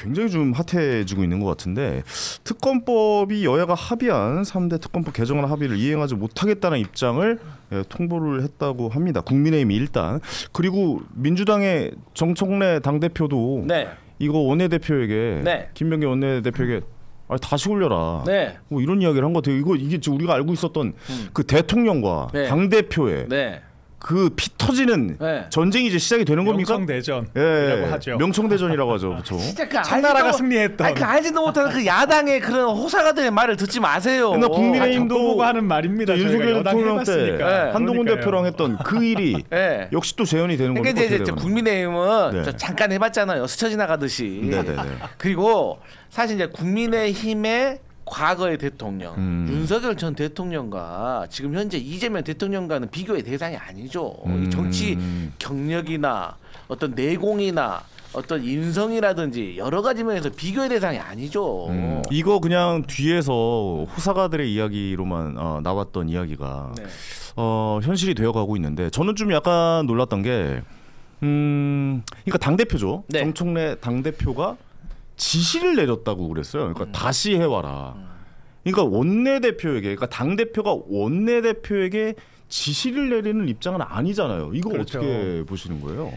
굉장히 좀 핫해지고 있는 것 같은데 특검법이 여야가 합의한 3대 특검법 개정안 합의를 이행하지 못하겠다는 입장을 통보를 했다고 합니다. 국민의힘이 일단 그리고 민주당의 정청래 당대표도 네. 이거 원내대표에게 네. 김병기 원내대표에게 다시 올려라. 네. 뭐 이런 이야기를 한 것 같아요. 이게 우리가 알고 있었던 그 대통령과 네. 당대표의 네. 그 피 터지는 네. 전쟁이 이제 시작이 되는 겁니까? 명청대전이라고 하죠. 명청대전이라고 하죠. 그렇죠. 진짜 그 청나라가 승리했던. 아니 그 알지도 못하는 그 야당의 그런 호사가들의 말을 듣지 마세요. 근데 국민의힘도 보고 하는 말입니다. 윤석열 대통령 때 한동훈 그러니까요. 대표랑 했던 그 일이 네. 역시 또 재현이 되는 거죠. 그러니까 이제 국민의힘은 네. 저 잠깐 해봤잖아요. 스쳐 지나가듯이. 네네네. 그리고 사실 이제 국민의힘의 과거의 대통령 윤석열 전 대통령과 지금 현재 이재명 대통령과는 비교의 대상이 아니죠. 이 정치 경력이나 어떤 내공이나 어떤 인성이라든지 여러 가지 면에서 비교의 대상이 아니죠. 이거 그냥 뒤에서 호사가들의 이야기로만 나왔던 이야기가 네. 현실이 되어가고 있는데 저는 좀 약간 놀랐던 게 그러니까 당 대표죠. 네. 정청래 당 대표가 지시를 내렸다고 그랬어요. 그러니까 다시 해와라. 그러니까 원내대표에게, 그러니까 당 대표가 원내대표에게 지시를 내리는 입장은 아니잖아요. 이거 그렇죠. 어떻게 보시는 거예요?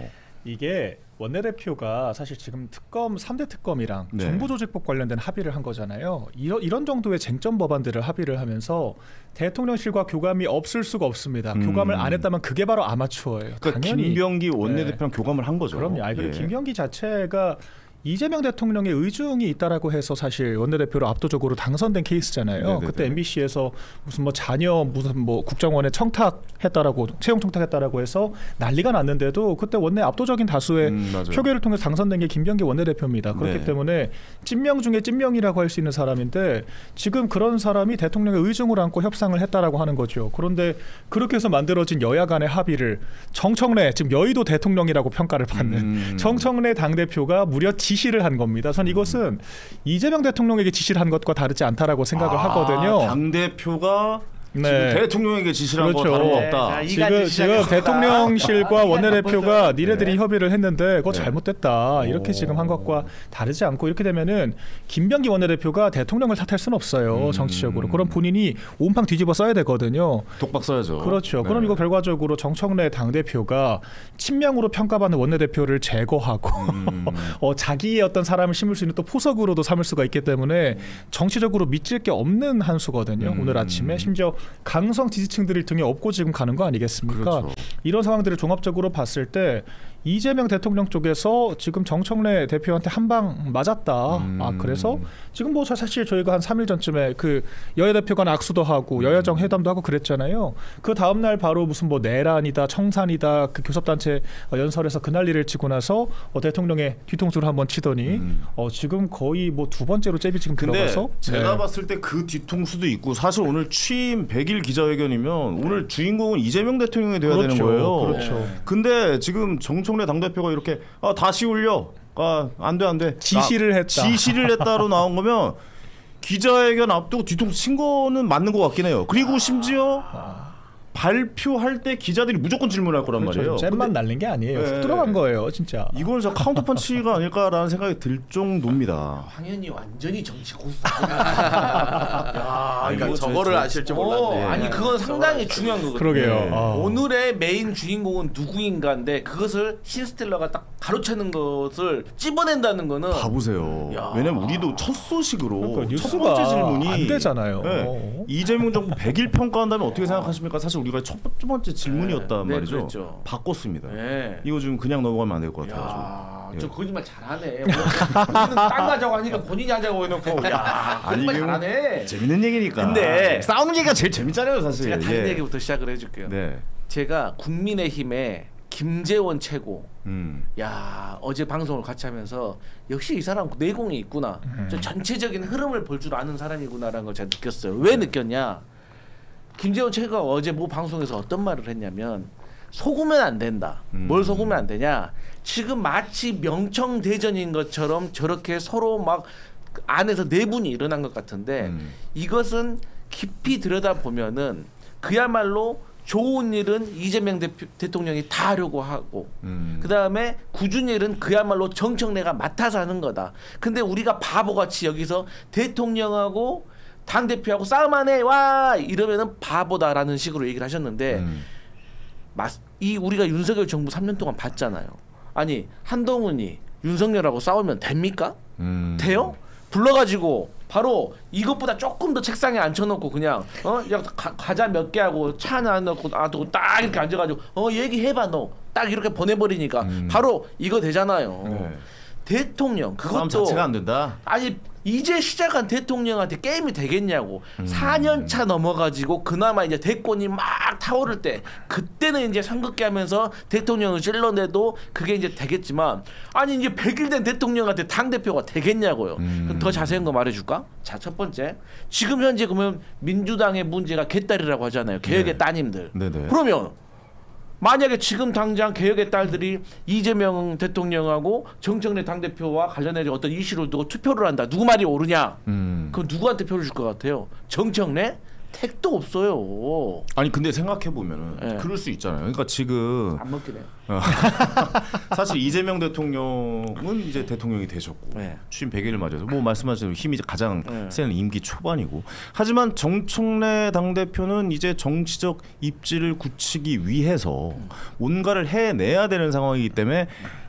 이게 원내대표가 사실 지금 특검 3대 특검이랑 네. 정부조직법 관련된 합의를 한 거잖아요. 이런 정도의 쟁점 법안들을 합의를 하면서 대통령실과 교감이 없을 수가 없습니다. 교감을 안 했다면 그게 바로 아마추어예요. 그러니까 당연히. 김병기 원내대표랑 교감을 한 거죠. 그럼요. 그리고 예. 김병기 자체가 이재명 대통령의 의중이 있다라고 해서 사실 원내대표로 압도적으로 당선된 케이스잖아요. 네네네. 그때 MBC에서 무슨 뭐 자녀 무슨 뭐 국정원에 청탁했다라고 채용 청탁했다라고 해서 난리가 났는데도 그때 원내 압도적인 다수의 맞아요. 표결을 통해 당선된 게 김병기 원내대표입니다. 그렇기 네. 때문에 찐명 중에 찐명이라고 할 수 있는 사람인데 지금 그런 사람이 대통령의 의중을 안고 협상을 했다라고 하는 거죠. 그런데 그렇게 해서 만들어진 여야 간의 합의를 정청래 지금 여의도 대통령이라고 평가를 받는 정청래 당대표가 무려 지시를 한 겁니다. 전 이것은 이재명 대통령에게 지시를 한 것과 다르지 않다라고 생각을 하거든요. 당 대표가 네. 지금 대통령에게 지시를 한 거 그렇죠. 다름없다. 네. 지금 대통령실과 원내대표가 니네들이 네. 협의를 했는데 그거 네. 잘못됐다 이렇게 지금 한 것과 다르지 않고 이렇게 되면은 김병기 원내대표가 대통령을 탓할 수는 없어요. 정치적으로. 그럼 본인이 온팡 뒤집어 써야 되거든요. 독박 써야죠. 그렇죠. 네. 그럼 이거 결과적으로 정청래 당대표가 친명으로 평가받는 원내대표를 제거하고 자기의 어떤 사람을 심을 수 있는 또 포석으로도 삼을 수가 있기 때문에 정치적으로 믿질 게 없는 한 수거든요. 오늘 아침에 심지어 강성 지지층들을 등에 업고 지금 가는 거 아니겠습니까? 그렇죠. 이런 상황들을 종합적으로 봤을 때 이재명 대통령 쪽에서 지금 정청래 대표한테 한 방 맞았다. 그래서 지금 뭐 사실 저희가 한 3일 전쯤에 그 여야 대표 간 악수도 하고 여야정 회담도 하고 그랬잖아요. 그 다음 날 바로 무슨 뭐 내란이다, 청산이다 그 교섭단체 연설에서 그 난리를 치고 나서 대통령의 뒤통수를 한번 치더니 지금 거의 뭐 두 번째로 잽이 지금 근데 들어가서 제가 네. 봤을 때 그 뒤통수도 있고 사실 오늘 취임 100일 기자회견이면 오늘 주인공은 이재명 대통령이 돼야 되는 거예요. 그렇죠. 근데 지금 정청래 당대표가 이렇게 다시 올려. 안 돼. 지시를 했다. 지시를 했다로 나온 거면 기자회견 앞두고 뒤통수 친 거는 맞는 것 같긴 해요. 그리고 심지어 발표할 때 기자들이 무조건 질문할 거란 말이에요. 잼만 날린 게 아니에요. 네. 훅 들어간 거예요, 진짜. 이건 저 카운터 펀치가 아닐까라는 생각이 들 정도입니다. 황현이 완전히 정치 고수. 야, 이거 저거를 아실 줄 몰랐네. 아니 그건 상당히 중요한 거거든요. 그러게요. 네. 오늘의 메인 주인공은 누구인가인데 그것을 신스텔러가 딱 가로채는 것을 찝어낸다는 거는 봐보세요. 야. 왜냐면 우리도 첫 소식으로 그러니까 첫 뉴스가 번째 질문이 안 되잖아요. 네. 이재명 정부 100일 평가한다면 어떻게 생각하십니까? 사실 우리가 첫 번째 질문이었단 네, 말이죠. 그랬죠. 바꿨습니다. 네. 이거 좀 그냥 넘어가면 안 될 것 같아요. 야, 예. 저 거짓말 잘하네. 본인은 딴 가자고 하니까 본인이 하자고 해놓고 야, 거짓말 이거 잘하네. 재밌는 얘기니까. 근데 싸우는 얘기가 제일 재밌잖아요, 사실. 제가 다른 예. 얘기부터 시작을 해줄게요. 네. 제가 국민의힘의 김재원 최고. 야, 어제 방송을 같이 하면서 역시 이 사람 내공이 있구나. 저 전체적인 흐름을 볼 줄 아는 사람이구나라는 걸 제가 느꼈어요. 왜 느꼈냐? 김재원 최고가 어제 모 방송에서 어떤 말을 했냐면 속으면 안 된다. 뭘 속으면 안 되냐? 지금 마치 명청대전인 것처럼 저렇게 서로 막 안에서 내분이 일어난 것 같은데 이것은 깊이 들여다보면은 그야말로 좋은 일은 이재명 대통령이 다 하려고 하고 그다음에 굳은 일은 그야말로 정청래가 맡아서 하는 거다. 근데 우리가 바보같이 여기서 대통령하고 당대표하고 싸움 안 해 와 이러면은 바보다라는 식으로 얘기를 하셨는데 이 우리가 윤석열 정부 3년 동안 봤잖아요. 아니 한동훈이 윤석열하고 싸우면 됩니까? 돼요? 불러가지고 바로 이것보다 조금 더 책상에 앉혀놓고 그냥 과자 몇 개 하고 차 하나 넣고 놔두고 딱 이렇게 앉아가지고 얘기해봐 너 딱 이렇게 보내버리니까 바로 이거 되잖아요. 네. 대통령 싸움 그것도 자체가 안 된다. 아니 이제 시작한 대통령한테 게임이 되겠냐고. 4년 차 넘어가지고 그나마 이제 대권이 막 타오를 때 그때는 이제 상극기 하면서 대통령을 찔러내도 그게 이제 되겠지만 아니 이제 100일 된 대통령한테 당대표가 되겠냐고요. 그럼 더 자세한 거 말해줄까? 자, 첫 번째 지금 현재 그러면 민주당의 문제가 개딸이라고 하잖아요. 개혁의 따님들. 네네. 그러면 만약에 지금 당장 개혁의 딸들이 이재명 대통령하고 정청래 당대표와 관련해서 어떤 이슈를 두고 투표를 한다. 누구 말이 옳으냐? 그럼 누구한테 표를 줄 것 같아요? 정청래? 택도 없어요. 아니 근데 생각해 보면은 네. 그럴 수 있잖아요. 그러니까 지금 안 먹긴 해요. 사실 이재명 대통령은 이제 대통령이 되셨고 네. 취임 100일을 맞아서 뭐 말씀하신 힘이 가장 네. 센 임기 초반이고 하지만 정청래 당대표는 이제 정치적 입지를 굳히기 위해서 뭔가를 해내야 되는 상황이기 때문에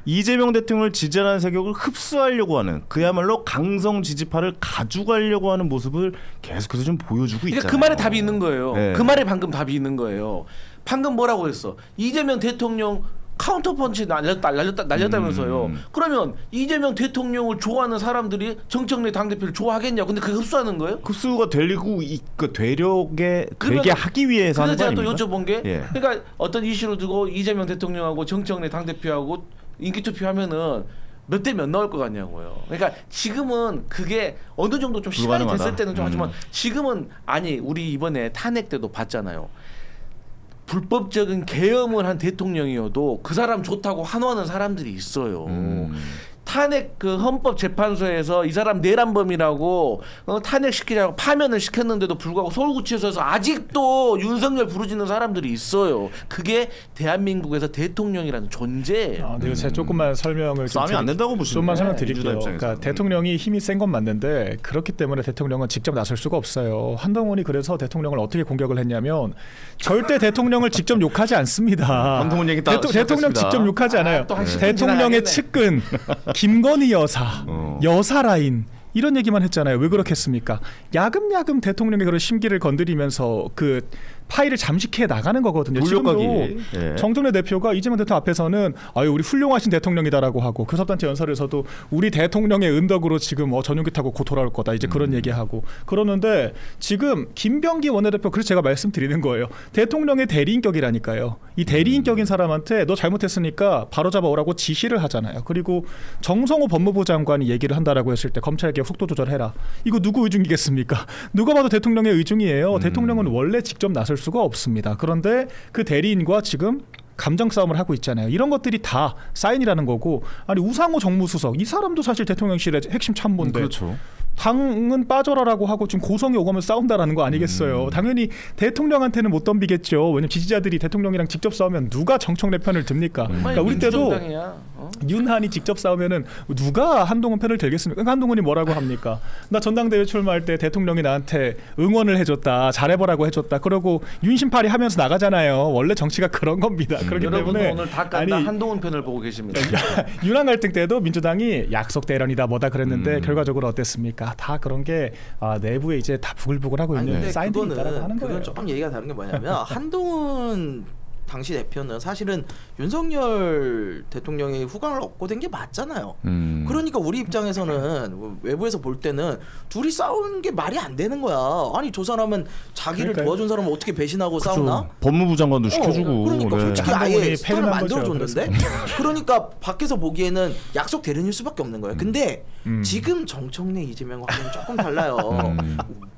이재명 대통령을 지지하는 세력을 흡수하려고 하는 그야말로 강성 지지파를 가져가려고 하는 모습을 계속해서 좀 보여주고 있잖아요. 그러니까 그 말에 답이 있는 거예요. 네. 그 말에 방금 답이 있는 거예요. 방금 뭐라고 했어? 이재명 대통령 카운터 펀치 날렸다면서요. 그러면 이재명 대통령을 좋아하는 사람들이 정청래 당대표를 좋아하겠냐? 근데 그게 흡수하는 거예요? 흡수가 되고 되게 하기 위해서 하는 거 그래서 제가 아닙니까? 또 여쭤본 게 예. 그러니까 어떤 이슈를 두고 이재명 대통령하고 정청래 당대표하고 인기 투표하면은 몇 대 몇 나올 것 같냐고요. 그러니까 지금은 그게 어느 정도 좀 시간이 불가능하다. 됐을 때는 좀 하지만 지금은 아니 우리 이번에 탄핵 때도 봤잖아요. 불법적인 계엄을 한 대통령이어도 그 사람 좋다고 환호하는 사람들이 있어요. 탄핵 그 헌법재판소에서 이 사람 내란범이라고 탄핵시키자고 파면을 시켰는데도 불구하고 서울구치소에서 아직도 윤석열 부르짖는 사람들이 있어요. 그게 대한민국에서 대통령이라는 존재예요. 네, 제가 조금만 설명을 싸움이 안 된다고 보시는 좀만 거예요? 설명드릴게요. 그러니까 대통령이 힘이 센 건 맞는데 그렇기 때문에 대통령은 직접 나설 수가 없어요. 한동훈이 그래서 대통령을 어떻게 공격을 했냐면 절대 대통령을 직접 욕하지 않습니다. 한동훈 얘기 대통령 직접 욕하지 않아요. 또 한 10분 대통령의 지나가겠네. 측근 김건희 여사, 여사 라인 이런 얘기만 했잖아요. 왜 그렇겠습니까? 야금야금 대통령의 그런 심기를 건드리면서 그 파일을 잠식해 나가는 거거든요. 지금도 예. 정청래 대표가 이재명 대통령 앞에서는 아유 우리 훌륭하신 대통령이다라고 하고 교섭단체 연설에서도 우리 대통령의 은덕으로 지금 전용기 타고 곧 돌아올 거다 이제 그런 얘기하고 그러는데 지금 김병기 원내대표 그래서 제가 말씀드리는 거예요. 대통령의 대리인격이라니까요. 이 대리인격인 사람한테 너 잘못했으니까 바로잡아 오라고 지시를 하잖아요. 그리고 정성호 법무부 장관이 얘기를 한다라고 했을 때 검찰개혁 속도 조절해라. 이거 누구 의중이겠습니까? 누가 봐도 대통령의 의중이에요. 대통령은 원래 직접 나설 수가 없습니다. 그런데 그 대리인과 지금 감정 싸움을 하고 있잖아요. 이런 것들이 다 사인이라는 거고 아니 우상호 정무수석 이 사람도 사실 대통령실의 핵심 참모인데 그렇죠. 당은 빠져라라고 하고 지금 고성이 오가면 싸운다라는 거 아니겠어요. 당연히 대통령한테는 못 덤비겠죠. 왜냐면 지지자들이 대통령이랑 직접 싸우면 누가 정청래 편을 듭니까? 그러니까 우리 때도 윤한이 직접 싸우면은 누가 한동훈 편을 들겠습니까? 그러니까 한동훈이 뭐라고 합니까? 나 전당대회 출마할 때 대통령이 나한테 응원을 해줬다, 잘해보라고 해줬다. 그러고 윤심팔이 하면서 나가잖아요. 원래 정치가 그런 겁니다. 그렇기 여러분도 때문에 오늘 다 깐다 한동훈 편을 보고 계십니다. 윤한 갈등 때도 민주당이 약속 대련이다 뭐다 그랬는데 결과적으로 어땠습니까? 다 그런 게 내부에 이제 다 부글부글하고 아니, 있는 근데 사인들이 있다라고 하는 거예요. 그건 조금 얘기가 다른 게 뭐냐면 한동훈 당시 대표는 사실은 윤석열 대통령의 후광을 얻고 된 게 맞잖아요. 그러니까 우리 입장에서는 외부에서 볼 때는 둘이 싸우는 게 말이 안 되는 거야. 아니 저 사람은 자기를 그러니까요. 도와준 사람을 어떻게 배신하고 그렇죠. 싸우나? 법무부 장관도 시켜주고. 그러니까 네. 솔직히 한동훈이 아예 스토리를 패륜한 만들어줬는데 그러니까 밖에서 보기에는 약속 대련일 수밖에 없는 거예요. 근데 지금 정청래 이재명과는 조금 달라요.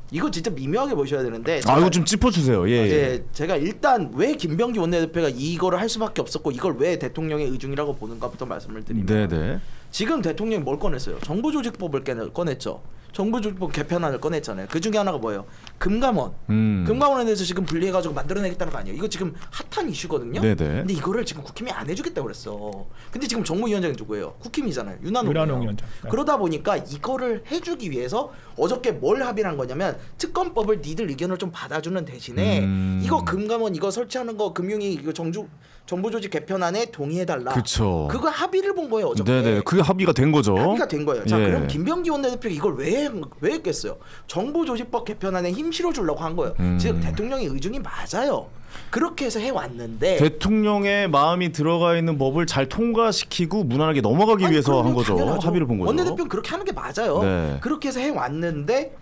이거 진짜 미묘하게 보셔야 되는데 이거 좀 짚어주세요. 예. 제가 일단 왜 김병기 원내대표가 이거를 할 수밖에 없었고 이걸 왜 대통령의 의중이라고 보는가부터 말씀을 드리면 네네. 지금 대통령이 뭘 꺼냈어요? 정보조직법을 꺼냈죠. 정부조직법 개편안을 꺼냈잖아요. 그 중에 하나가 뭐예요? 금감원. 금감원에 대해서 지금 분리해가지고 만들어내겠다는 거 아니에요? 이거 지금 핫한 이슈거든요. 네네. 근데 이거를 지금 국힘이 안 해주겠다고 그랬어. 근데 지금 정무위원장이 누구예요? 국힘이잖아요. 윤한홍 위원장. 네. 그러다 보니까 이거를 해주기 위해서 어저께 뭘 합의를 한 거냐면 특검법을 니들 의견을 좀 받아주는 대신에 이거 금감원 이거 설치하는 거 금융위 이거 정부조직 개편안에 동의해달라. 그쵸. 그거 합의를 본 거예요 어저께. 네네. 그게 합의가 된 거죠. 합의가 된 거예요. 자 예. 그럼 김병기 원내대표가 이걸 왜 했겠어요? 정부조직법 개편안에 힘 실어주려고 한 거예요. 즉 대통령의 의중이 맞아요. 그렇게 해서 해왔는데 대통령의 마음이 들어가 있는 법을 잘 통과시키고 무난하게 넘어가기 위해서 한 거죠. 당연하죠. 합의를 본 거죠. 원내대표는 그렇게 하는 게 맞아요. 네. 그렇게 해서 해왔는데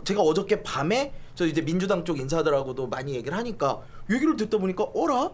제가 어저께 밤에 저 이제 민주당 쪽 인사들하고도 많이 얘기를 하니까 얘기를 듣다 보니까 어라?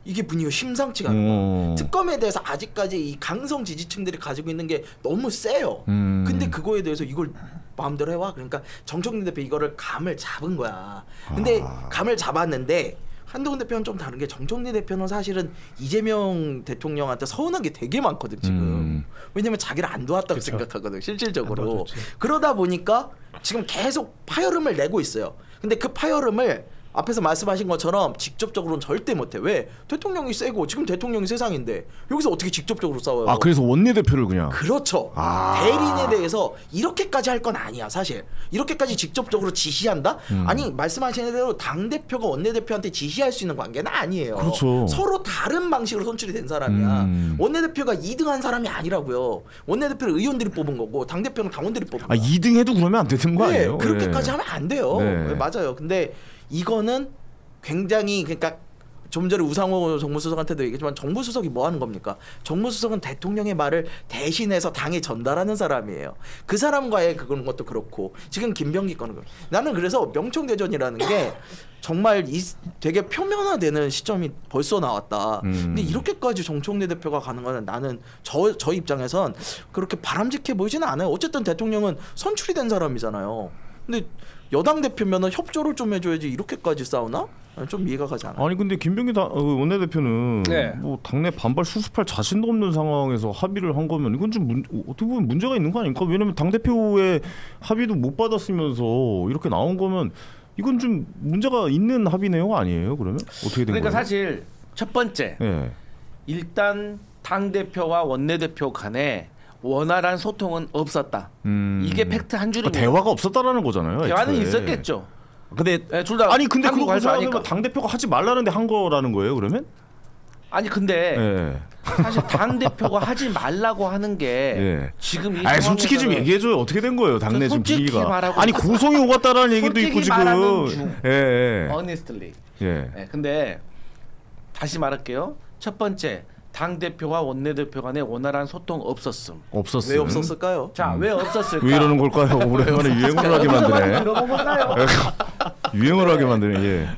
이게 분위기가 심상치가 않은 거야. 특검에 대해서 아직까지 이 강성 지지층들이 가지고 있는 게 너무 세요. 근데 그거에 대해서 이걸 마음대로 해와. 그러니까 정청래 대표 이거를 감을 잡은 거야. 근데 감을 잡았는데 한동훈 대표는 좀 다른 게 정청래 대표는 사실은 이재명 대통령한테 서운한 게 되게 많거든 지금. 왜냐면 자기를 안 도왔다고 그쵸. 생각하거든 실질적으로. 그러다 보니까 지금 계속 파열음을 내고 있어요. 근데 그 파열음을 앞에서 말씀하신 것처럼 직접적으로는 절대 못해. 왜? 대통령이 세고 지금 대통령이 세상인데 여기서 어떻게 직접적으로 싸워요? 아 그래서 원내대표를 그냥. 그렇죠. 대리인에 대해서 이렇게까지 할 건 아니야 사실. 이렇게까지 직접적으로 지시한다? 아니 말씀하신 대로 당대표가 원내대표한테 지시할 수 있는 관계는 아니에요. 그렇죠. 서로 다른 방식으로 선출이 된 사람이야. 원내대표가 2등한 사람이 아니라고요. 원내대표를 의원들이 뽑은 거고 당대표는 당원들이 뽑은 거야. 2등 해도 그러면 안 되는 거 아니에요? 그렇게까지 하면 안 돼요. 네. 맞아요. 근데 이거는 굉장히 그러니까 좀 전에 우상호 정무수석한테도 얘기했지만 정무수석이 뭐 하는 겁니까? 정무수석은 대통령의 말을 대신해서 당에 전달하는 사람이에요. 그 사람과의 그런 것도 그렇고 지금 김병기 거는 나는 그래서 명청대전이라는 게 정말 되게 표면화되는 시점이 벌써 나왔다. 근데 이렇게까지 정청래 대표가 가는 거는 나는 저 입장에선 그렇게 바람직해 보이지는 않아요. 어쨌든 대통령은 선출이 된 사람이잖아요. 근데 여당 대표면은 협조를 좀 해줘야지 이렇게까지 싸우나? 좀 이해가 가지 않아. 아니 근데 김병기 원내대표는 네. 뭐 당내 반발 수습할 자신도 없는 상황에서 합의를 한 거면 이건 좀 어떻게 보면 문제가 있는 거 아닙니까? 왜냐면 당 대표의 합의도 못 받았으면서 이렇게 나온 거면 이건 좀 문제가 있는 합의 내용 아니에요? 그러면 어떻게 된 그러니까 거예요? 사실 첫 번째 네. 일단 당 대표와 원내대표 간에 원활한 소통은 없었다. 이게 팩트 한 줄입니다. 대화가 없었다라는 거잖아요. 대화는 애초에. 있었겠죠. 근데 둘 다 아니 근데 한국 그거 갈줄 아니까. 당 대표가 하지 말라는데 한 거라는 거예요? 그러면? 아니 근데 네. 사실 당 대표가 하지 말라고 하는 게 예. 지금 이 아니 솔직히 좀 상황에서는 얘기해줘요. 어떻게 된 거예요? 당내 지금 솔직히 분위기가. 말하고 아니 고성이 오갔다라는 얘기도 있고 솔직히 말하는 지금. 중. 예. honestly. 예. 네, 근데 다시 말할게요. 첫 번째 당 대표와 원내대표 간에 원활한 소통 없었음. 없었어요. 왜 없었을까요? 자, 왜 없었을까? 왜 이러는 걸까요? 오랜만에 유행을 하게 만드네. 들어보나요? 유행을 하게 만드네. 예.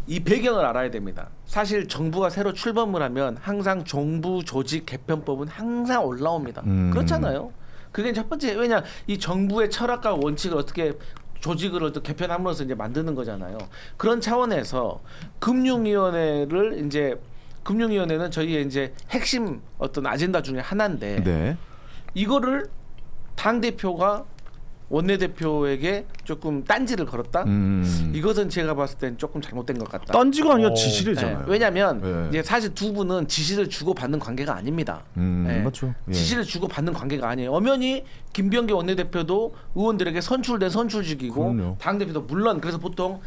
이 배경을 알아야 됩니다. 사실 정부가 새로 출범을 하면 항상 정부 조직 개편법은 항상 올라옵니다. 그렇잖아요. 그게 첫 번째. 왜냐 이 정부의 철학과 원칙을 어떻게 조직을 어떻게 개편함으로써 이제 만드는 거잖아요. 그런 차원에서 금융위원회는 저희의 이제 핵심 어떤 아젠다 중에 하나인데 네. 이거를 당 대표가 원내대표에게 조금 딴지를 걸었다. 이것은 제가 봤을 땐 조금 잘못된 것 같다. 딴지가 아니라 지시래잖아요. 네, 왜냐하면 네. 이제 사실 두 분은 지시를 주고 받는 관계가 아닙니다. 네. 맞죠. 예. 지시를 주고 받는 관계가 아니에요. 엄연히 김병기 원내대표도 의원들에게 선출된 선출직이고 그럼요. 당 대표도 물론 그래서 보통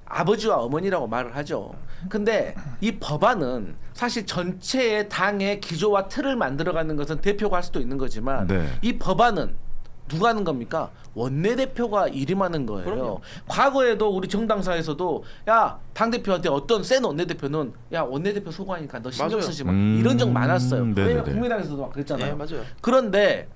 아버지와 어머니라고 말을 하죠. 근데 이 법안은 사실 전체의 당의 기조와 틀을 만들어가는 것은 대표가 할 수도 있는 거지만 네. 이 법안은 누가 하는 겁니까? 원내대표가 일임하는 거예요. 그럼요. 과거에도 우리 정당사에서도 야 당대표한테 어떤 센 원내대표는 야 원내대표 소관이니까 너 신경 맞아요. 쓰지 마. 이런 적 많았어요. 네네네. 왜냐면 국민당에서도 막 그랬잖아요. 네, 맞아요. 그런데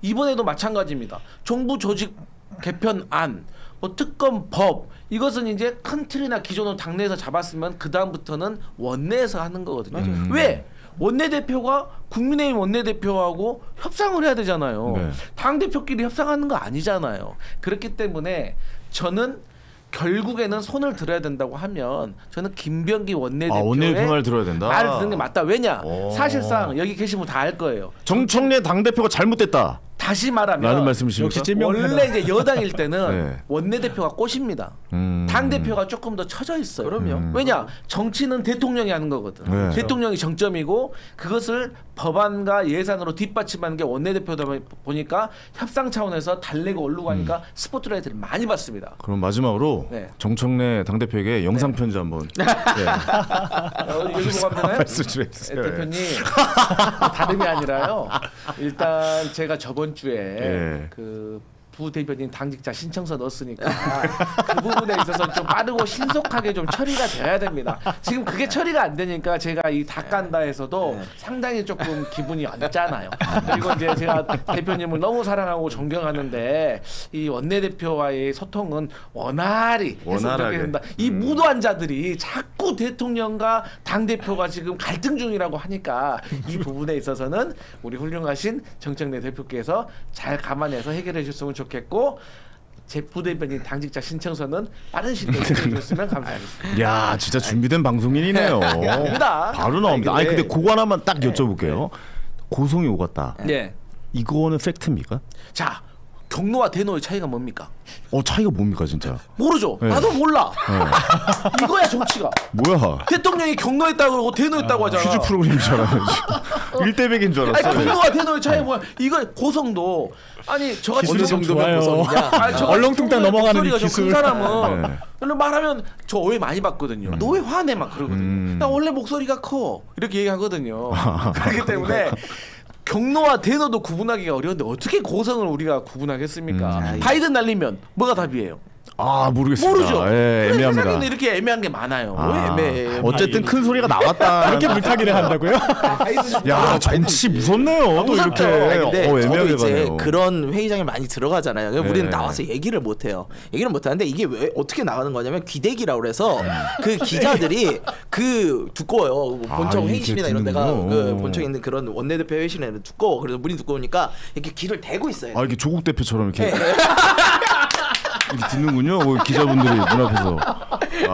이번에도 마찬가지입니다. 정부 조직 개편안, 뭐 특검법 이것은 이제 큰 틀이나 기존으로 당내에서 잡았으면 그 다음부터는 원내에서 하는 거거든요. 왜? 원내대표가 국민의힘 원내대표하고 협상을 해야 되잖아요. 네. 당대표끼리 협상하는 거 아니잖아요. 그렇기 때문에 저는 결국에는 손을 들어야 된다고 하면 저는 김병기 원내대표의 원내대표 말 들어야 된다. 말을 듣는 게 맞다. 왜냐? 오. 사실상 여기 계신 분 다 알 거예요. 정청래 당대표가 잘못됐다. 다시 말하면 라는 말씀이십니까? 역시 찐명패다. 원래 이제 여당일 때는 네. 원내대표가 꽃입니다. 당 대표가 조금 더 처져 있어요. 그럼요. 왜냐 정치는 대통령이 하는 거거든. 네. 대통령이 정점이고 그것을 법안과 예산으로 뒷받침하는 게 원내대표다 보니까 협상 차원에서 달래고 올르고 하니까 스포트라이트를 많이 받습니다. 그럼 마지막으로 네. 정청래 당대표에게 영상 편지 한번 네. 여기 보고 하면 되나요? 말씀 좀 해주세요. 대표님 다름이 아니라요. 일단 제가 저번 주에 예. 그 부대변인 당직자 신청서 넣었으니까 그 부분에 있어서 좀 빠르고 신속하게 좀 처리가 돼야 됩니다. 지금 그게 처리가 안 되니까 제가 이 닭간다에서도 상당히 조금 기분이 언짢아요. 그리고 이제 제가 대표님을 너무 사랑하고 존경하는데 이 원내대표와의 소통은 원활히 했으면 좋겠습니다. 이 무도한 자들이 자꾸 대통령과 당대표가 지금 갈등 중이라고 하니까 이 부분에 있어서는 우리 훌륭하신 정청래 대표께서 잘 감안해서 해결해 주셨으면 좋겠고 제 부대변인 당직자 신청서는 빠른 시일에 해주셨으면 감사하겠습니다. 야, 진짜 준비된 방송인이네요. 아닙니다. 바로 나옵니다. 아니 근데 그거 하나만 딱 여쭤볼게요. 고성이 오갔다. 네. 이거는 팩트입니까? 자, 경로와 대노의 차이가 뭡니까? 차이가 뭡니까 진짜? 모르죠. 네. 나도 몰라. 이거야 정치가. 뭐야? 대통령이 경로했다고 그러고 대노했다고 하잖아. 퀴즈 프로그램인 줄 알았는데 1대100인 줄 알았어요. 아니 경로와 대노의 차이 뭐야? 이거 고성도 아니 저같이 기술이 좀 좋아요. 얼렁뚱땅 넘어가는 이 기술. 큰 사람은 네. 말하면 저 오해 많이 받거든요. 너 왜 화내 막 그러거든요. 나 원래 목소리가 커 이렇게 얘기하거든요. 그렇기 때문에 경로와 대노도 구분하기가 어려운데 어떻게 고성을 우리가 구분하겠습니까? 바이든 날리면 뭐가 답이에요? 모르겠습니다. 모르죠. 예, 애매합니다. 세상에는 이렇게 애매한 게 많아요. 왜 애매해? 어쨌든 큰 소리가 나왔다. 이렇게 물타기를 한다고요? 야, 정치 무섭네요. 또 무섭죠. 이렇게 근데 저도 애매하게 이제 가네요. 그런 회의장에 많이 들어가잖아요. 그러니까 네. 우리는 나와서 얘기를 못 해요. 얘기를 못 하는데 이게 왜 어떻게 나가는 거냐면 귀대기라고 그래서 그 기자들이 그 두꺼워요. 본청 이게 회의실이나 이런 데가 듣는군요. 그 본청에 있는 그런 원내대표 회의실에는 두꺼워. 그래서 문이 두꺼우니까 이렇게 귀를 대고 있어요. 이게 조국 대표처럼 이렇게 이렇게 듣는군요. 기자분들이 눈앞에서.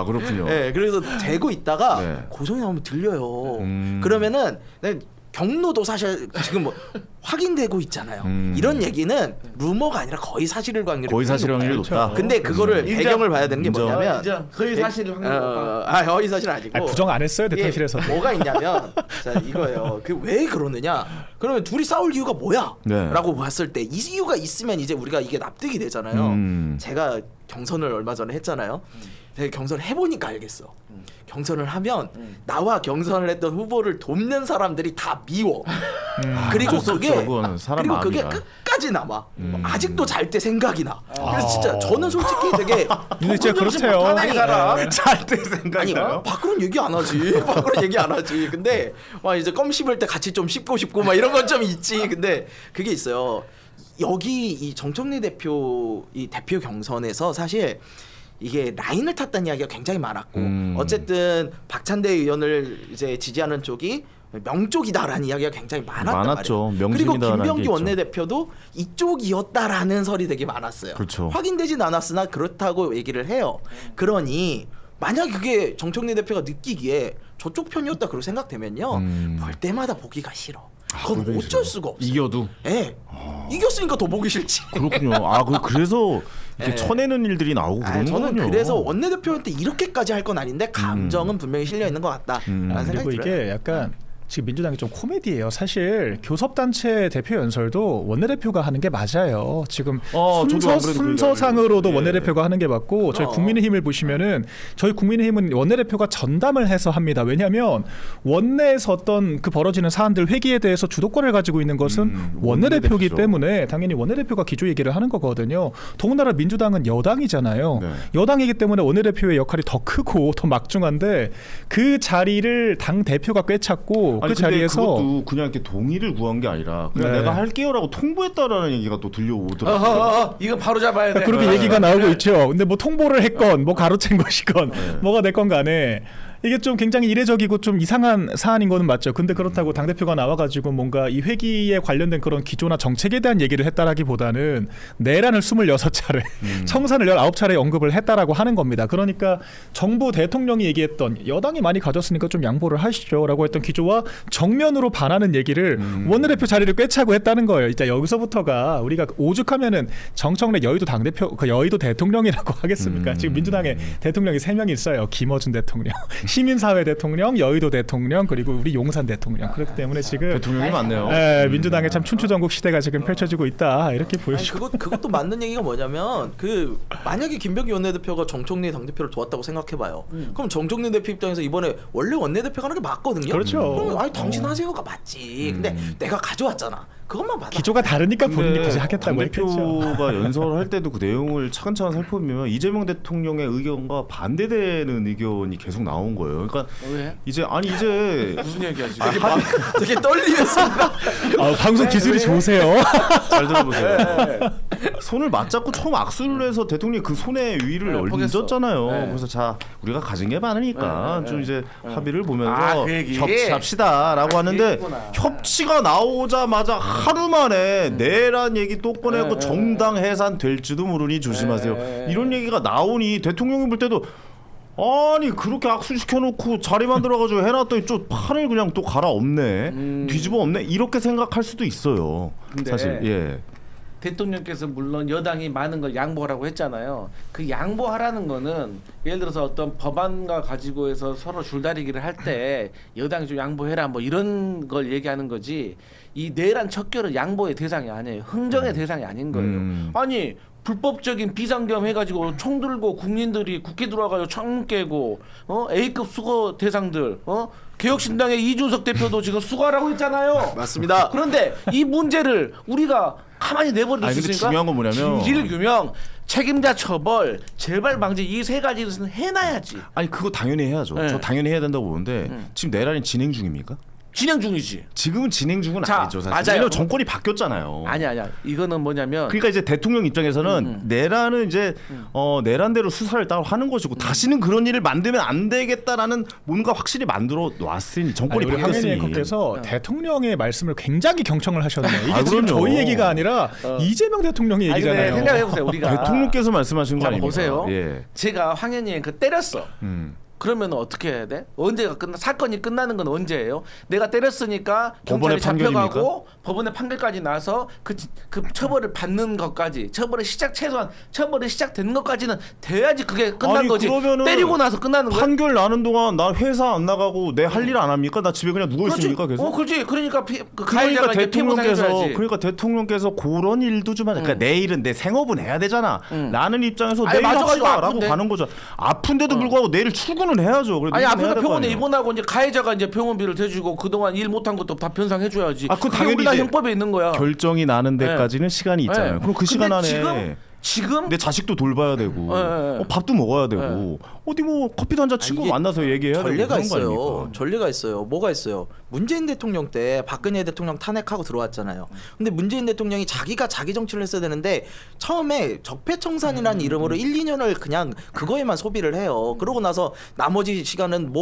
그렇군요. 네, 그래서 대고 있다가 네. 고성이 나오면 들려요. 그러면은 경로도 사실 지금 뭐 확인되고 있잖아요. 이런 얘기는 루머가 아니라 거의 사실일 확률이 거의 사실 확률이 높아요. 높다. 근데 그거를 인정. 배경을 봐야 되는 게 인정. 뭐냐면 인정. 거의 사실 확률 높아. 거의 사실 아니고 부정 안 했어요 대통령실에서. 뭐가 있냐면 자 이거예요. 그 왜 그러느냐? 그러면 둘이 싸울 이유가 뭐야? 네. 라고 봤을 때 이 이유가 있으면 이제 우리가 이게 납득이 되잖아요. 제가 경선을 얼마 전에 했잖아요. 제가 경선을 해보니까 알겠어. 경선을 하면 나와 경선을 했던 후보를 돕는 사람들이 다 미워. 그리고 어쩔 수 그게 없죠. 그거는 사람 그리고 그게 마음이라. 끝까지 남아. 아직도 잘 때 생각이 나. 그래서 진짜 저는 솔직히 되게 근데 진짜 그렇대요. 잘때 생각나요? 밖으로는 얘기 안 하지. 밖으로는 얘기 안 하지. 근데 막 이제 껌 씹을 때 같이 좀 씹고 싶고 막 이런 건 좀 있지. 근데 그게 있어요. 여기 이 정청래 대표 이 대표 경선에서 사실 이게 라인을 탔다는 이야기가 굉장히 많았고 어쨌든 박찬대 의원을 이제 지지하는 쪽이 명쪽이다라는 이야기가 굉장히 많았죠. 말이에요. 그리고 명진이다라는 게 김병기 있죠. 원내대표도 이쪽이었다라는 설이 되게 많았어요. 그렇죠. 확인되진 않았으나 그렇다고 얘기를 해요. 그러니 만약 그게 정청래 대표가 느끼기에 저쪽 편이었다 그렇게 생각되면요 볼 때마다 보기가 싫어. 그건 어쩔 수가 없어. 이겨도. 예. 이겼으니까 더 보기 싫지. 그렇군요. 그래서 이렇게 네. 쳐내는 일들이 나오고 그런 저는 거군요. 그래서 원내대표한테 이렇게까지 할 건 아닌데 감정은 분명히 실려 있는 것 같다라는 생각이 그리고 들어요. 이게 약간 지금 민주당이 좀 코미디예요. 사실 교섭단체 대표 연설도 원내대표가 하는 게 맞아요. 지금 저도 안 그래도 순서상으로도 예. 원내대표가 하는 게 맞고 저희 국민의힘을 보시면은 저희 국민의힘은 원내대표가 전담을 해서 합니다. 왜냐하면 원내에서 어떤 그 벌어지는 사안들 회기에 대해서 주도권을 가지고 있는 것은 원내대표이기 원내대표죠. 때문에 당연히 원내대표가 기조 얘기를 하는 거거든요. 더군다나 민주당은 여당이잖아요. 네. 여당이기 때문에 원내대표의 역할이 더 크고 더 막중한데 그 자리를 당 대표가 꿰찼고 그 근데 자리에서 그것도 그냥 이렇게 동의를 구한 게 아니라 그냥 네. 내가 할게요라고 통보했다라는 얘기가 또 들려오더라고요. 이거 바로 잡아야 돼. 그렇게 얘기가 나오고 있죠. 근데 뭐 통보를 했건 뭐 가로챈 것이건 뭐가 됐건 간에 이게 좀 굉장히 이례적이고 좀 이상한 사안인 거는 맞죠. 근데 그렇다고 당대표가 나와가지고 뭔가 이 회기에 관련된 그런 기조나 정책에 대한 얘기를 했다라기보다는 내란을 26차례, 청산을 19차례 언급을 했다라고 하는 겁니다. 그러니까 정부 대통령이 얘기했던 여당이 많이 가졌으니까 좀 양보를 하시죠라고 했던 기조와 정면으로 반하는 얘기를 원내대표 자리를 꿰차고 했다는 거예요. 이제 여기서부터가 우리가 오죽하면은 정청래 여의도 당대표, 그 여의도 대통령이라고 하겠습니까? 지금 민주당에 대통령이 3명이 있어요. 김어준 대통령, 시민사회 대통령, 여의도 대통령, 그리고 우리 용산 대통령. 그렇기 때문에 지금 대통령이 많네요. 민주당의 참 춘추전국 시대가 지금 펼쳐지고 있다 이렇게 보여지고. 그것도 맞는 얘기가 뭐냐면 그 만약에 김병기 원내대표가 정청래 당대표를 도왔다고 생각해봐요. 그럼 정청래 대표 입장에서 이번에 원래 원내대표가 하는 게 맞거든요. 그렇죠. 그러면 아니 당신 하세요가 맞지. 근데 내가 가져왔잖아. 그것만 받아. 기조가 다르니까 본인이 굳이 하겠다고 했겠죠. 당대표가 연설할 때도 그 내용을 차근차근 살펴보면 이재명 대통령의 의견과 반대되는 의견이 계속 나온 거예요. 그러니까 왜? 이제 무슨 얘기하지? 되게 떨리면서 방송 기술이 좋으세요. 잘 들어보세요. 손을 맞잡고 처음 악수를 해서 대통령이 그 손에 위를 얹었잖아요. 그래서 자 우리가 가진 게 많으니까 좀 이제 합의를 보면서 그 협치합시다라고 하는데 협치가 나오자마자 하루 만에 내란 얘기 또 꺼내고 정당 해산 될지도 모르니 조심하세요. 이런 얘기가 나오니 대통령이 볼 때도 아니 그렇게 악수시켜놓고 자리 만들어가지고 해놨더니 좀 판을 그냥 또 갈아엎네, 뒤집어 엎네 이렇게 생각할 수도 있어요. 사실 예. 대통령께서 물론 여당이 많은 걸 양보하라고 했잖아요. 그 양보하라는 거는 예를 들어서 어떤 법안과 가지고 해서 서로 줄다리기를 할 때 여당이 좀 양보해라 뭐 이런 걸 얘기하는 거지, 이 내란 척결은 양보의 대상이 아니에요. 흥정의 대상이 아닌 거예요. 아니 불법적인 비상겸 해가지고 총 들고 국민들이 국회 들어와가지고 총 깨고 A급 수거 대상들 개혁신당의 이준석 대표도 지금 수거하라고 했잖아요. 맞습니다. 그런데 이 문제를 우리가 가만히 내버릴 수 있으니까 중요한 건 뭐냐면 진실 규명, 책임자 처벌, 재발 방지 이 세 가지는 해놔야지. 아니 그거 당연히 해야죠. 저 당연히 해야 된다고 보는데 지금 내란이 진행 중입니까? 진행 중이지. 지금은 진행 중은 아니죠. 사실. 맞아요. 왜냐면 정권이 바뀌었잖아요. 아니야. 이거는 뭐냐면 그러니까 이제 대통령 입장에서는 내란은 이제 내란대로 수사를 따로 하는 것이고 다시는 그런 일을 만들면 안 되겠다라는 뭔가 확실히 만들어 놨으니 정권이 우리 바뀌었으니. 황현희 앵커께서 대통령의 말씀을 굉장히 경청을 하셨네요. 이게 그럼요. 지금 저희 얘기가 아니라 이재명 대통령의 얘기잖아요. 생각해보세요. 우리가 대통령께서 말씀하신 거 아닙니까? 보세요. 예. 제가 황현희 앵커 때렸어. 그러면 어떻게 해야 돼? 언제가 사건이 끝나는 건 언제예요? 내가 때렸으니까 경찰이 잡혀가고 법원의 판결까지 나서 그 처벌을 받는 것까지 최소한 처벌이 시작되는 것까지는 돼야지 그게 끝난 거지. 때리고 나서 끝나는 거야? 판결 나는 동안 나 회사 안 나가고 내 할 일 안 합니까? 나 집에 그냥 누워 있습니까? 계속. 그렇지. 그러니까 그러니까 대통령께서 그런 일도 좀 하자. 그러니까 내일은 내 생업은 해야 되잖아. 라는 입장에서 내일 합시다라고 가는 거죠. 아픈데도 불구하고 내일 출근은 해야죠. 아니 아프다 병원에 입원하고 이제 가해자가 이제 병원비를 대주고 그동안 일 못한 것도 다 변상해줘야지. 그건 당연히 우리나라 형법에 있는 거야. 결정이 나는 데까지는 시간이 있잖아요. 그럼 그 시간 안에 지금 내 자식도 돌봐야 되고 밥도 먹어야 되고 어디 뭐 커피도 한잔 친구 만나서 얘기해야 되고 전례가 그런 거 있어요. 아닙니까? 전례가 있어요. 뭐가 있어요? 문재인 대통령 때 박근혜 대통령 탄핵하고 들어왔잖아요. 근데 문재인 대통령이 자기가 자기 정치를 했어야 되는데 처음에 적폐청산이라는 이름으로 1, 2년을 그냥 그거에만 소비를 해요. 그러고 나서 나머지 시간은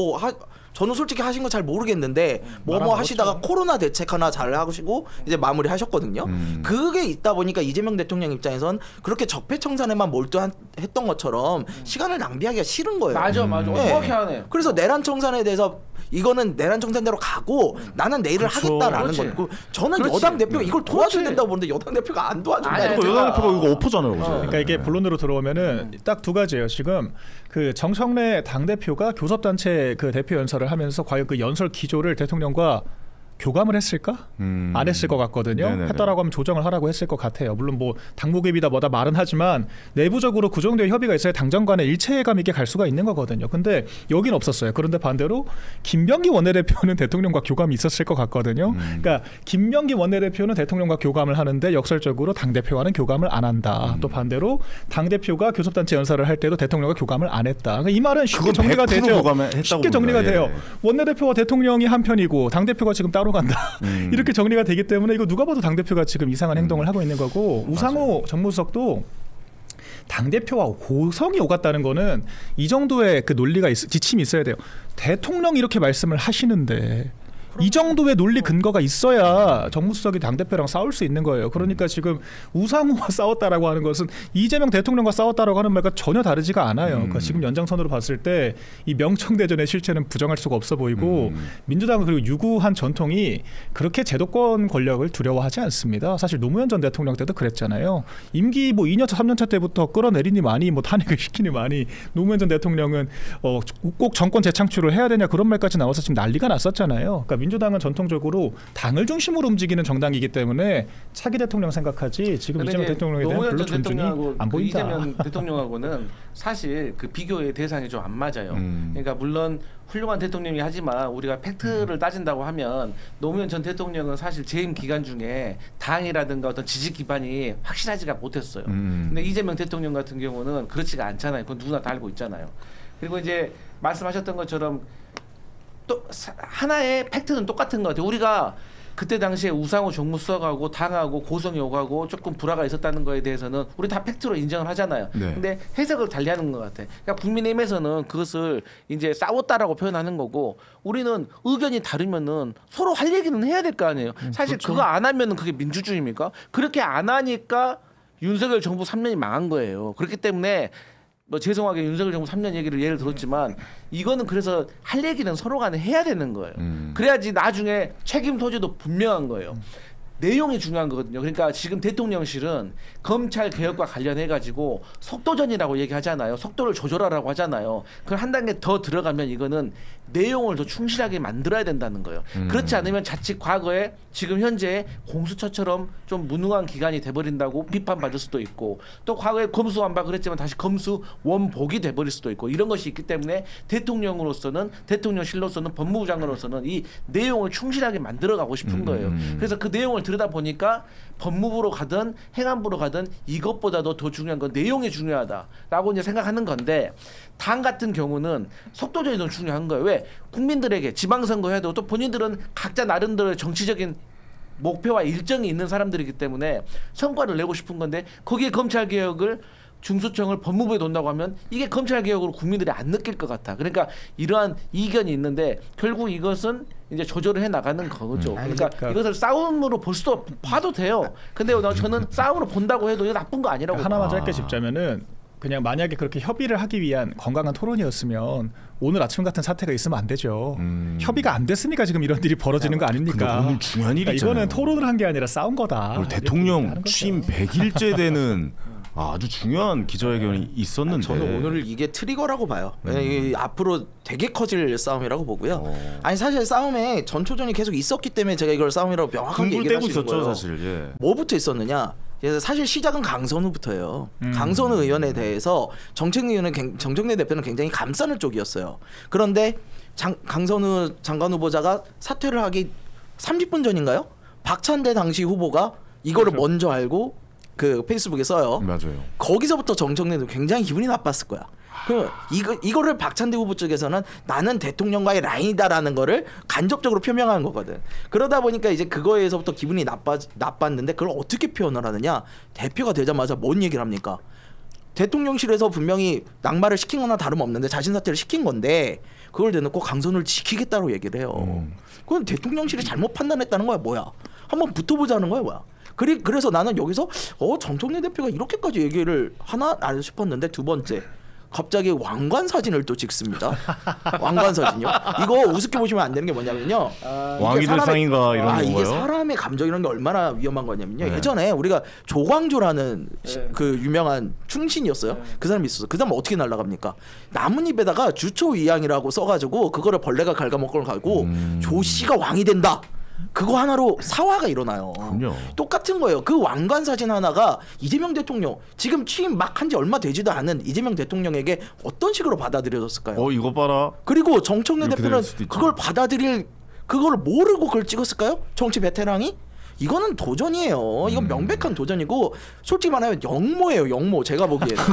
저는 솔직히 하신 거 잘 모르겠는데 뭐 하시다가 코로나 대책 하나 잘 하시고 이제 마무리 하셨거든요. 그게 있다 보니까 이재명 대통령 입장에선 그렇게 적폐청산에만 몰두했던 것처럼 시간을 낭비하기가 싫은 거예요. 맞아. 정확히 하네. 그래서 내란 청산에 대해서 이거는 내란 청산대로 가고 나는 내일을 하겠다라는 거고 저는 여당 대표 이걸 도와줘야 된다고 보는데 여당 대표가 안 도와준다. 여당 대표가 이거 엎어잖아요. 그러니까 이게 본론으로 들어오면은 딱 두 가지예요. 지금 그 정청래 당 대표가 교섭단체 그 대표 연설을 하면서 과연 그 연설 기조를 대통령과 교감을 했을까? 안 했을 것 같거든요. 네네네. 했다라고 하면 조정을 하라고 했을 것 같아요. 물론 뭐 당무개비다 뭐다 말은 하지만 내부적으로 그 정도의 협의가 있어야 당정 간에 일체감 있게 갈 수가 있는 거거든요. 근데 여긴 없었어요. 그런데 반대로 김병기 원내대표는 대통령과 교감이 있었을 것 같거든요. 그러니까 김병기 원내대표는 대통령과 교감을 하는데 역설적으로 당대표와는 교감을 안 한다. 또 반대로 당대표가 교섭단체 연설을 할 때도 대통령과 교감을 안 했다. 그러니까 이 말은 쉽게 정리가 되죠. 쉽게 정리가 돼요. 원내대표와 대통령이 한 편이고 당대표가 지금 따로 간다. 이렇게 정리가 되기 때문에 이거 누가 봐도 당대표가 지금 이상한 행동을 하고 있는 거고 우상호 정무수석도 당 대표와 고성이 오갔다는 거는 이 정도의 그 논리가 지침이 있어야 돼요. 대통령이 이렇게 말씀을 하시는데. 이 정도의 논리 근거가 있어야 정무수석이 당대표랑 싸울 수 있는 거예요. 그러니까 지금 우상호와 싸웠다라고 하는 것은 이재명 대통령과 싸웠다라고 하는 말과 전혀 다르지가 않아요. 그러니까 지금 연장선으로 봤을 때 이 명청대전의 실체는 부정할 수가 없어 보이고 민주당은 그리고 유구한 전통이 그렇게 제도권 권력을 두려워하지 않습니다. 사실 노무현 전 대통령 때도 그랬잖아요. 임기 뭐 2년차 3년차 때부터 끌어내리니 많이 뭐 탄핵을 시키니 많이 노무현 전 대통령은 꼭 정권 재창출을 해야 되냐 그런 말까지 나와서 지금 난리가 났었잖아요. 그러니까 민주당은 전통적으로 당을 중심으로 움직이는 정당이기 때문에 차기 대통령 생각하지 지금 이재명 대통령에 대한 별로 존중이 안 보인다. 이재명 대통령하고는 사실 그 비교의 대상이 좀 안 맞아요. 그러니까 물론 훌륭한 대통령이 하지만 우리가 팩트를 따진다고 하면 노무현 전 대통령은 사실 재임 기간 중에 당이라든가 어떤 지지 기반이 확실하지가 못했어요. 근데 이재명 대통령 같은 경우는 그렇지가 않잖아요. 그건 누구나 다 알고 있잖아요. 그리고 이제 말씀하셨던 것처럼 또 하나의 팩트는 똑같은 것 같아요. 우리가 그때 당시에 우상호 정무수석하고 당하고 고성이 오가고 조금 불화가 있었다는 거에 대해서는 우리 다 팩트로 인정을 하잖아요. 네. 근데 해석을 달리하는 것 같아. 그러니까 국민의힘에서는 그것을 이제 싸웠다라고 표현하는 거고 우리는 의견이 다르면은 서로 할 얘기는 해야 될 거 아니에요. 사실 그렇죠. 그거 안 하면은 그게 민주주의입니까? 그렇게 안 하니까 윤석열 정부 3년이 망한 거예요. 그렇기 때문에 뭐 죄송하게 윤석열 정부 3년 얘기를 예를 들었지만 이거는 그래서 할 얘기는 서로 간에 해야 되는 거예요. 그래야지 나중에 책임 소재도 분명한 거예요. 내용이 중요한 거거든요. 그러니까 지금 대통령실은 검찰 개혁과 관련해 가지고 속도전이라고 얘기하잖아요. 속도를 조절하라고 하잖아요. 그걸 한 단계 더 들어가면 이거는 내용을 더 충실하게 만들어야 된다는 거예요. 그렇지 않으면 자칫 과거에 지금 현재 공수처처럼 좀 무능한 기관이 돼버린다고 비판받을 수도 있고 또 과거에 검수완박 그랬지만 다시 검수원복이 돼버릴 수도 있고 이런 것이 있기 때문에 대통령으로서는 대통령실로서는 법무부 장관으로서는 이 내용을 충실하게 만들어가고 싶은 거예요. 그래서 그 내용을 들여다 보니까 법무부로 가든 행안부로 가든 이것보다도 더 중요한 건 내용이 중요하다라고 이제 생각하는 건데 당 같은 경우는 속도전이 더 중요한 거예요. 왜? 국민들에게 지방선거 해야 되고 또 본인들은 각자 나름대로의 정치적인 목표와 일정이 있는 사람들이기 때문에 성과를 내고 싶은 건데 거기에 검찰개혁을 중수청을 법무부에 둔다고 하면 이게 검찰개혁으로 국민들이 안 느낄 것 같아. 그러니까 이러한 이견이 있는데 결국 이것은 이제 조절을 해 나가는 거죠. 그러니까 이것을 싸움으로 볼 수도 봐도 돼요. 근데 저는 싸움으로 본다고 해도 이거 나쁜 거 아니라고. 하나만 짧게 짚자면은 그냥 만약에 그렇게 협의를 하기 위한 건강한 토론이었으면 오늘 아침 같은 사태가 있으면 안 되죠. 협의가 안 됐으니까 지금 이런 일이 벌어지는 거 아닙니까? 오늘 중요한 일이 있잖아요. 이거는 토론을 한 게 아니라 싸운 거다. 대통령 취임 100일째 되는 아주 중요한 기자회견이 있었는데 저는 오늘 이게 트리거라고 봐요. 앞으로 되게 커질 싸움이라고 보고요. 아니 사실 싸움에 전초전이 계속 있었기 때문에 제가 이걸 싸움이라고 명확하게 얘기를 할 수 있는 거예요. 사실. 예. 뭐부터 있었느냐? 그래서 사실 시작은 강선우부터예요. 강선우 의원에 대해서 정청래 대표는 굉장히 감싸는 쪽이었어요. 그런데 강선우 장관 후보자가 사퇴를 하기 30분 전인가요? 박찬대 당시 후보가 이거를 그렇죠. 먼저 알고 그 페이스북에 써요. 맞아요. 거기서부터 정청래도 굉장히 기분이 나빴을 거야. 그 이거를 박찬대 후보 쪽에서는 나는 대통령과의 라인이다라는 거를 간접적으로 표명한 거거든. 그러다 보니까 이제 그거에서부터 기분이 나빴는데 그걸 어떻게 표현을 하느냐? 대표가 되자마자 뭔 얘기를 합니까? 대통령실에서 분명히 낙마를 시킨 거나 다름없는데 자진 사퇴를 시킨 건데 그걸 대놓고 강선을 지키겠다고 얘기를 해요. 그건 대통령실이 잘못 판단했다는 거야 뭐야? 한번 붙어보자는 거야 뭐야? 그래서 나는 여기서 정청래 대표가 이렇게까지 얘기를 하나 안 싶었는데 두 번째 갑자기 왕관 사진을 또 찍습니다. 왕관 사진요. 이거 우습게 보시면 안 되는 게 뭐냐면요. 왕이들 상인가 이런 건가요? 이게 사람의 감정 이런 게 얼마나 위험한 거냐면요. 네. 예전에 우리가 조광조라는 그 유명한 충신이었어요. 그 사람이 있었어. 그 사람 어떻게 날아갑니까? 나뭇잎에다가 주초위양이라고 써가지고 그거를 벌레가 갉아먹고 가고 조씨가 왕이 된다. 그거 하나로 사화가 일어나요. 그럼요. 똑같은 거예요. 그 왕관 사진 하나가 이재명 대통령 지금 취임 막 한 지 얼마 되지도 않은 이재명 대통령에게 어떤 식으로 받아들여졌을까요? 이거 봐라. 그리고 정청래 대표는 그걸 받아들일 그걸 모르고 그걸 찍었을까요? 정치 베테랑이? 이거는 도전이에요. 이건 명백한 도전이고 솔직히 말하면 영모예요. 영모 제가 보기에는.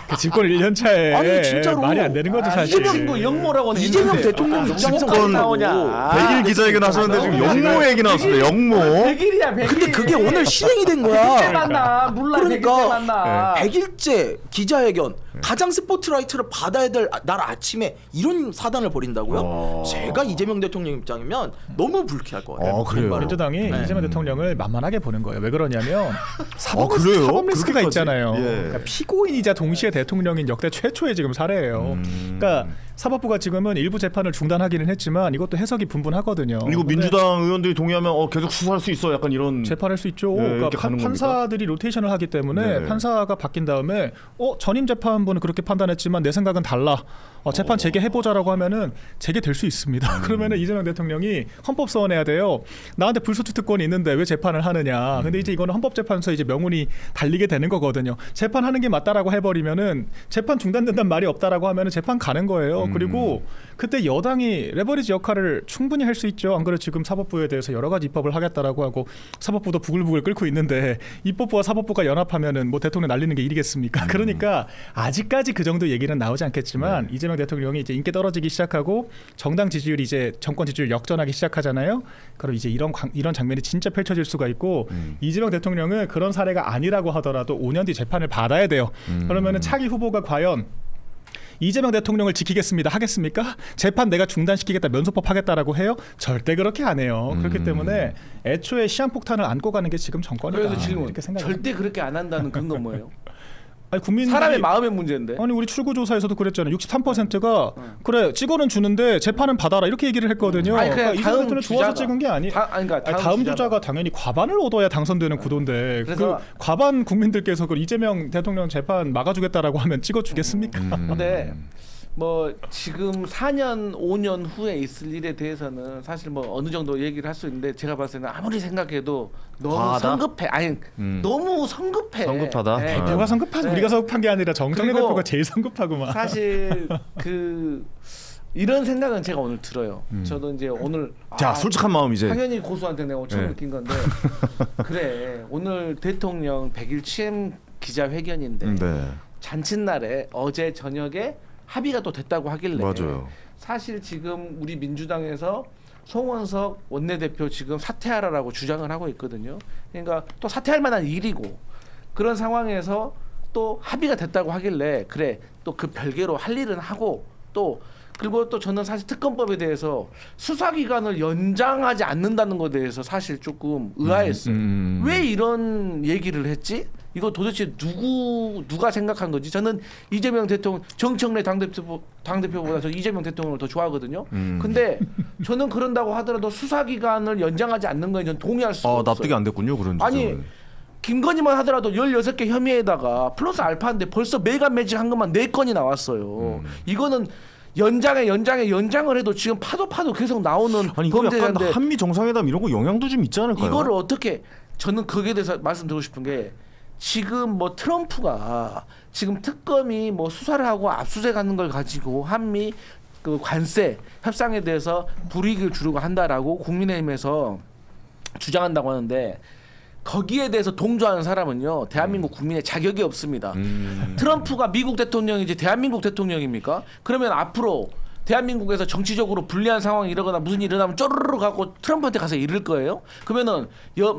그 집권 1년 차에 아니, 진짜로. 말이 안 되는 거죠 사실. 이재명 영모라고는 이재명 대통령 입장에서 집권 나오냐? 100일 기자회견 하셨는데 지금 영모 얘기 나왔습니다. 영모. 100일이야 100일. 근데 그게 오늘 실행이 된 100일 때 거야. 만나. 몰라 100일 때 만나. 100일째 기자회견 가장 스포트라이트를 받아야 될 날 아침에 이런 사단을 벌인다고요? 제가 이재명 대통령 입장이면 너무 불쾌할 것 같아요. 그래요? 민주당이 이재명 대통령을 만만하게 보는 거예요. 왜 그러냐면 사법 그래요? 리스크가 그렇게까지? 있잖아요. 예. 그러니까 피고인이자 동시에 대통령인 역대 최초의 지금 사례예요. 그러니까 사법부가 지금은 일부 재판을 중단하기는 했지만 이것도 해석이 분분하거든요. 그리고 근데 민주당 의원들이 동의하면 계속 수사할 수 있어. 약간 이런 재판할 수 있죠. 네, 그러니까 이렇게 가는 판사들이 로테이션을 하기 때문에 네. 판사가 바뀐 다음에 전임 재판부는 그렇게 판단했지만 내 생각은 달라. 재판 재개해보자라고 하면은 재개될 수 있습니다. 그러면은 이재명 대통령이 헌법소원해야 돼요. 나한테 불소추 특권이 있는데 왜 재판을 하느냐. 근데 이제 이거는 헌법재판소에 이제 명운이 달리게 되는 거거든요. 재판하는 게 맞다라고 해버리면은 재판 중단된다는 말이 없다라고 하면은 재판 가는 거예요. 그리고 그때 여당이 레버리지 역할을 충분히 할 수 있죠. 안 그래 지금 사법부에 대해서 여러 가지 입법을 하겠다라고 하고 사법부도 부글부글 끓고 있는데 입법부와 사법부가 연합하면은 뭐 대통령 날리는 게 일이겠습니까? 그러니까 아직까지 그 정도 얘기는 나오지 않겠지만 이재명 대통령이 이제 인기 떨어지기 시작하고 정당 지지율이 이제 정권 지지율 역전하기 시작하잖아요. 그럼 이제 이런 장면이 진짜 펼쳐질 수가 있고 이재명 대통령은 그런 사례가 아니라고 하더라도 5년 뒤 재판을 받아야 돼요. 그러면은 차기 후보가 과연 이재명 대통령을 지키겠습니다 하겠습니까? 재판 내가 중단시키겠다 면소법 하겠다라고 해요? 절대 그렇게 안 해요. 그렇기 때문에 애초에 시한폭탄을 안고 가는 게 지금 정권이다. 그래서 질문. 이렇게 생각합니다. 절대 그렇게 안 한다는 근거 뭐예요? 아니 국민들이 사람의 마음의 문제인데. 아니 우리 출구조사에서도 그랬잖아요. 63%가 그래 찍어는 주는데 재판은 받아라 이렇게 얘기를 했거든요. 아니, 그러니까 이재명 대통령 좋아서 주자가. 찍은 게 아니. 그러니까 다음 주자가 당연히 과반을 얻어야 당선되는 구도인데 그래서 그 과반 국민들께서 그 이재명 대통령 재판 막아주겠다라고 하면 찍어주겠습니까? 근데 뭐 지금 4년 5년 후에 있을 일에 대해서는 사실 뭐 어느 정도 얘기를 할 수 있는데 제가 봤을 때는 아무리 생각해도 너무 과하다? 성급해. 아니 너무 성급해. 성급하다? 네. 대표가 성급하지 네. 우리가 성급한 게 아니라 정청래 그리고 대표가 제일 성급하구만. 사실 이런 생각은 제가 오늘 들어요. 저도 이제 오늘 자 솔직한 마음 이제 당연히 고수한테 내가 처음 느낀 건데 그래 오늘 대통령 100일 취임 기자회견인데 잔칫날에 어제 저녁에 합의가 또 됐다고 하길래 맞아요. 사실 지금 우리 민주당에서 송원석 원내대표 지금 사퇴하라라고 주장을 하고 있거든요. 그러니까 또 사퇴할 만한 일이고 그런 상황에서 또 합의가 됐다고 하길래 그래 또 그 별개로 할 일은 하고 또 그리고 또 저는 사실 특검법에 대해서 수사기간을 연장하지 않는다는 것에 대해서 사실 조금 의아했어요. 왜 이런 얘기를 했지? 이거 도대체 누가 생각한 거지? 저는 이재명 대통령 정청래 당대표보다 저 이재명 대통령을 더 좋아하거든요. 근데 저는 그런다고 하더라도 수사기간을 연장하지 않는 거에 저는 동의할 수가 없어요. 납득이 안 됐군요. 그런 아니 김건희만 하더라도 16개 혐의에다가 플러스 알파인데 벌써 매간 매직한 것만 4건이 나왔어요. 이거는 연장을 해도 지금 파도 계속 나오는 아니 이거 약간 범죄자인데 한미 정상회담 이런 거 영향도 좀 있지 않을까요? 이거를 어떻게 저는 거기에 대해서 말씀드리고 싶은 게 지금 뭐 트럼프가 지금 특검이 뭐 수사를 하고 압수수색하는 걸 가지고 한미 그 관세 협상에 대해서 불이익을 주려고 한다라고 국민의힘에서 주장한다고 하는데 거기에 대해서 동조하는 사람은요 대한민국 국민의 자격이 없습니다. 트럼프가 미국 대통령이지 대한민국 대통령입니까? 그러면 앞으로 대한민국에서 정치적으로 불리한 상황이 일어나거나 무슨 일이 일어나면 쪼르르 가고 트럼프한테 가서 이를 거예요? 그러면은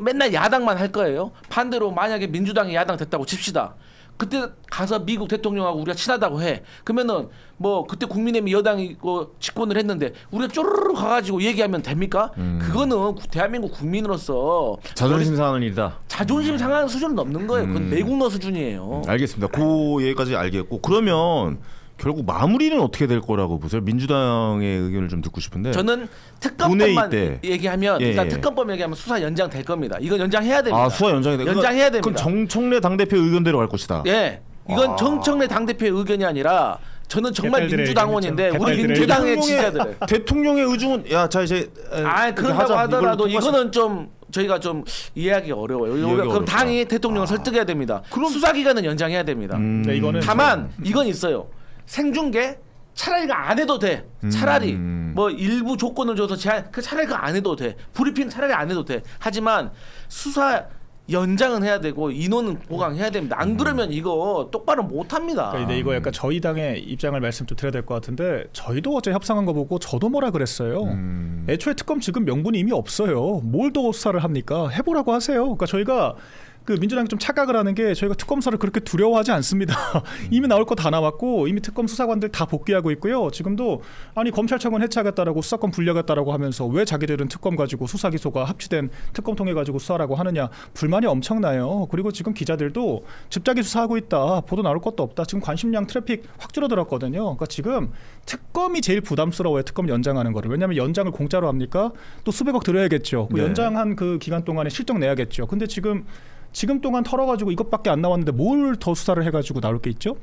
맨날 야당만 할 거예요? 반대로 만약에 민주당이 야당 됐다고 칩시다. 그때 가서 미국 대통령하고 우리가 친하다고 해. 그러면은 뭐 그때 국민의힘 여당이 집권을 했는데 우리가 쪼르르 가가지고 얘기하면 됩니까? 그거는 대한민국 국민으로서 자존심 상하는 일이다. 자존심 상하는 수준은 넘는 거예요. 그건 매국노 수준이에요. 알겠습니다. 그 얘기까지 알겠고 그러면 결국 마무리는 어떻게 될 거라고 보세요? 민주당의 의견을 좀 듣고 싶은데. 저는 특검법만 때. 얘기하면 일단 특검법 얘기하면 수사 연장될 겁니다. 이건 연장해야 됩니다. 수사 연장이 돼. 연장해야 됩니다. 그건 정청래 당대표 의견대로 갈 것이다. 예, 이건 정청래 당대표의 의견이 아니라 저는 정말 민주당원인데 우리 민주당의 지지자들 대통령의 의중은 자 이제 그런다고 하더라도 이거는 좀 저희가 좀 이해하기 어려워요. 그럼 어렵다. 당이 대통령을 설득해야 됩니다. 그럼 수사기간은 연장해야 됩니다. 이거는 다만 이건 있어요. 생중계 차라리가 안 해도 돼. 차라리 뭐 일부 조건을 줘서 제한 그 차라리 그 안 해도 돼. 브리핑 차라리 안 해도 돼. 하지만 수사 연장은 해야 되고 인원은 보강해야 됩니다. 안 그러면 이거 똑바로 못 합니다. 그러니까 이거 약간 저희 당의 입장을 말씀 좀 드려야 될 것 같은데 저희도 어제 협상한 거 보고 저도 뭐라 그랬어요. 애초에 특검 지금 명분이 이미 없어요. 뭘 더 수사를 합니까? 해보라고 하세요. 그러니까 저희가 그 민주당이 좀 착각을 하는 게 저희가 특검 수사를 그렇게 두려워하지 않습니다. 이미 나올 거 다 나왔고 이미 특검 수사관들 다 복귀하고 있고요. 지금도 아니 검찰청은 해체하겠다라고 수사권 분리하겠다라고 하면서 왜 자기들은 특검 가지고 수사 기소가 합치된 특검 통해 가지고 수사라고 하느냐 불만이 엄청나요. 그리고 지금 기자들도 집자기 수사하고 있다. 보도 나올 것도 없다. 지금 관심량 트래픽 확 줄어들었거든요. 그러니까 지금 특검이 제일 부담스러워요. 특검 연장하는 거를. 왜냐하면 연장을 공짜로 합니까? 또 수백억 들여야겠죠. 그 네. 연장한 그 기간 동안에 실적 내야겠죠. 근데 지금 동안 털어가지고 이것밖에 안 나왔는데 뭘 더 수사를 해가지고 나올 게 있죠?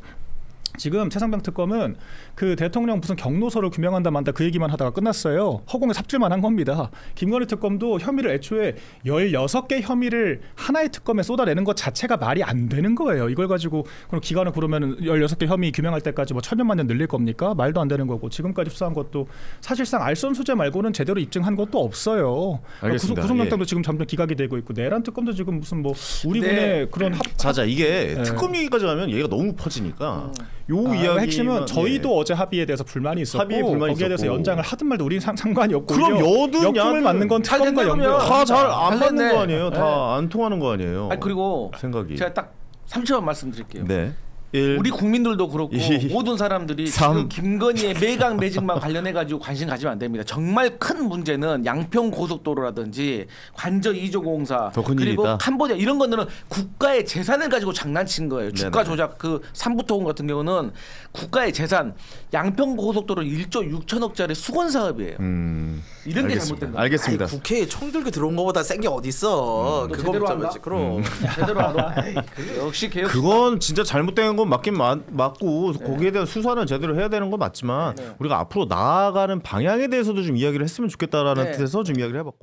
지금 최상병 특검은 그 대통령 무슨 경로서를 규명한다 만다 그 얘기만 하다가 끝났어요. 허공에 삽질만 한 겁니다. 김건희 특검도 혐의를 애초에 16개 혐의를 하나의 특검에 쏟아내는 것 자체가 말이 안 되는 거예요. 이걸 가지고 그럼 기간을 그러면 16개 혐의 규명할 때까지 뭐 천년만 년 늘릴 겁니까? 말도 안 되는 거고 지금까지 수사한 것도 사실상 알선수재 말고는 제대로 입증한 것도 없어요. 알겠습니다. 구속영장도 지금 점점 기각이 되고 있고 내란 특검도 지금 무슨 뭐 우리 군의 그런 자자 이게 네. 특검 얘기까지 가면 얘가 너무 퍼지니까 요 이야기 핵심은 저희도 어제 합의에 대해서 불만이 있었고 합의에 불만이 거기에 대해서 있었고. 연장을 하든 말든 우리는 상관이 없고 그럼 여든 역풍을 야든 맞는 건 잘 특검과 됐네, 연결. 그러면. 다 잘 안 잘 맞는 됐네. 거 아니에요? 다 안 통하는 거 아니에요? 아니 그리고 생각이. 제가 딱 3초만 말씀드릴게요. 네. 1 우리 국민들도 그렇고 2 모든 사람들이 3 지금 김건희의 매각 매직만 관련해 가지고 관심 가지면 안 됩니다. 정말 큰 문제는 양평 고속도로라든지 관저 2조 공사 더 큰 일이 그리고 있다. 캄보디아 이런 거는 국가의 재산을 가지고 장난친 거예요. 주가 네네. 조작 그 삼부토건 같은 경우는 국가의 재산 양평 고속도로 1조 6천억짜리 수건 사업이에요. 이런 게 잘못된 거예요. 알겠습니다. 아이, 국회에 총 들고 들어온 거보다 센 게 어딨어. 너 그거 제대로 한다? 붙잡았지. 그럼. 제대로 알아. 역시 개혁. 그건 진짜 잘못된 건 맞긴 맞고 거기에 대한 수사는 제대로 해야 되는 건 맞지만 우리가 앞으로 나아가는 방향에 대해서도 좀 이야기를 했으면 좋겠다라는 네. 뜻에서 좀 이야기를 해봤고.